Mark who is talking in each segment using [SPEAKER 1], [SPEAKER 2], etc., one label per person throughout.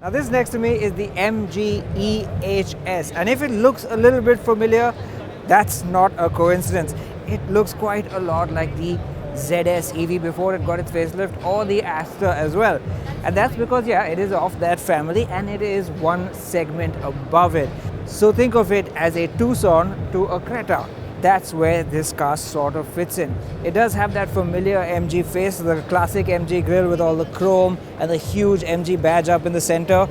[SPEAKER 1] Now this next to me is the MG eHS, and if it looks a little bit familiar, that's not a coincidence. It looks quite a lot like the ZS EV before it got its facelift, or the Astra as well. And that's because, yeah, it is of that family and it is one segment above it. So think of it as a Tucson to a Creta. That's where this car sort of fits in. It does have that familiar MG face, the classic MG grille with all the chrome and the huge MG badge up in the center.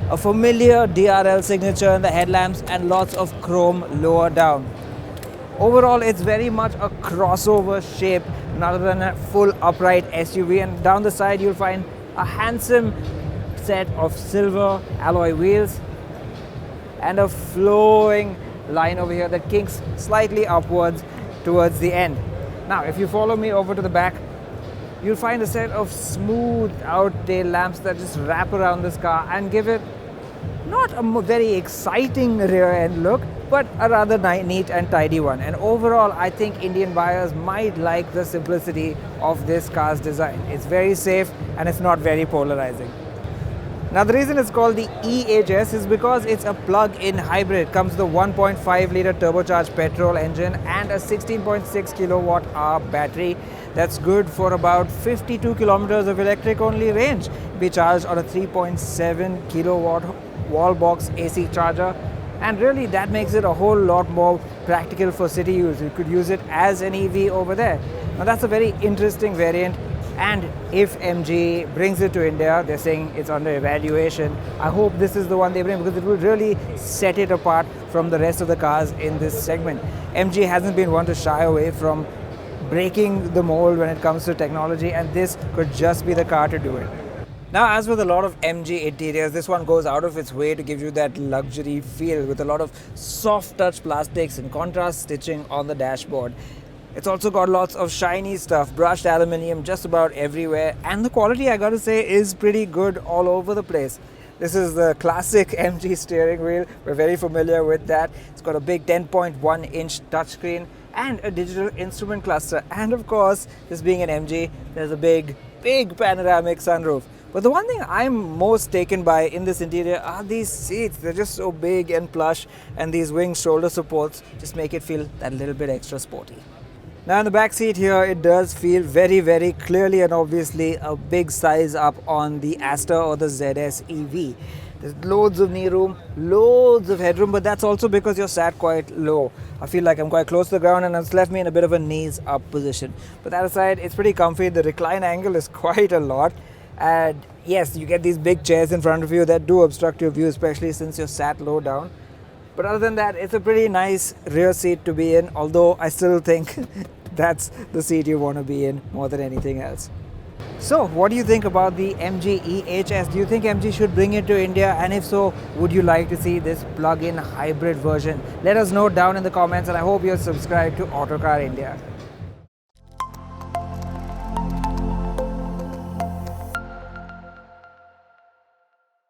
[SPEAKER 1] A familiar DRL signature in the headlamps and lots of chrome lower down. Overall, it's very much a crossover shape rather than a full upright SUV, and down the side you'll find a handsome set of silver alloy wheels and a flowing line over here that kinks slightly upwards towards the end. Now, if you follow me over to the back, you'll find a set of smooth out tail lamps that just wrap around this car and give it not a very exciting rear end look, but a rather neat and tidy one. And overall, I think Indian buyers might like the simplicity of this car's design. It's very safe and it's not very polarizing. Now, the reason it's called the eHS is because it's a plug-in hybrid. It comes with a 1.5 litre turbocharged petrol engine and a 16.6 kilowatt hour battery that's good for about 52 kilometers of electric only range. Be charged on a 3.7 kilowatt wall box AC charger, and really that makes it a whole lot more practical for city use. You could use it as an EV over there. Now, that's a very interesting variant. And if MG brings it to India, they're saying it's under evaluation. I hope this is the one they bring because it will really set it apart from the rest of the cars in this segment. MG hasn't been one to shy away from breaking the mold when it comes to technology, and this could just be the car to do it. Now, as with a lot of MG interiors, this one goes out of its way to give you that luxury feel with a lot of soft touch plastics and contrast stitching on the dashboard. It's also got lots of shiny stuff, brushed aluminium just about everywhere, and the quality, I gotta say, is pretty good all over the place. This is the classic MG steering wheel. We're very familiar with that. It's got a big 10.1 inch touchscreen and a digital instrument cluster. And of course, this being an MG, there's a big panoramic sunroof. But the one thing I'm most taken by in this interior are these seats. They're just so big and plush, and these wing shoulder supports just make it feel that little bit extra sporty. Now, in the back seat here, it does feel very clearly and obviously a big size up on the Astra or the ZS EV. There's loads of knee room, loads of headroom, but that's also because you're sat quite low. I feel like I'm quite close to the ground and it's left me in a bit of a knees up position. But that aside, it's pretty comfy. The recline angle is quite a lot. And yes, you get these big chairs in front of you that do obstruct your view, especially since you're sat low down. But other than that, it's a pretty nice rear seat to be in, although I still think that's the seat you want to be in more than anything else. So, what do you think about the MG eHS? Do you think MG should bring it to India? And if so, would you like to see this plug-in hybrid version? Let us know down in the comments, and I hope you're subscribed to Autocar India.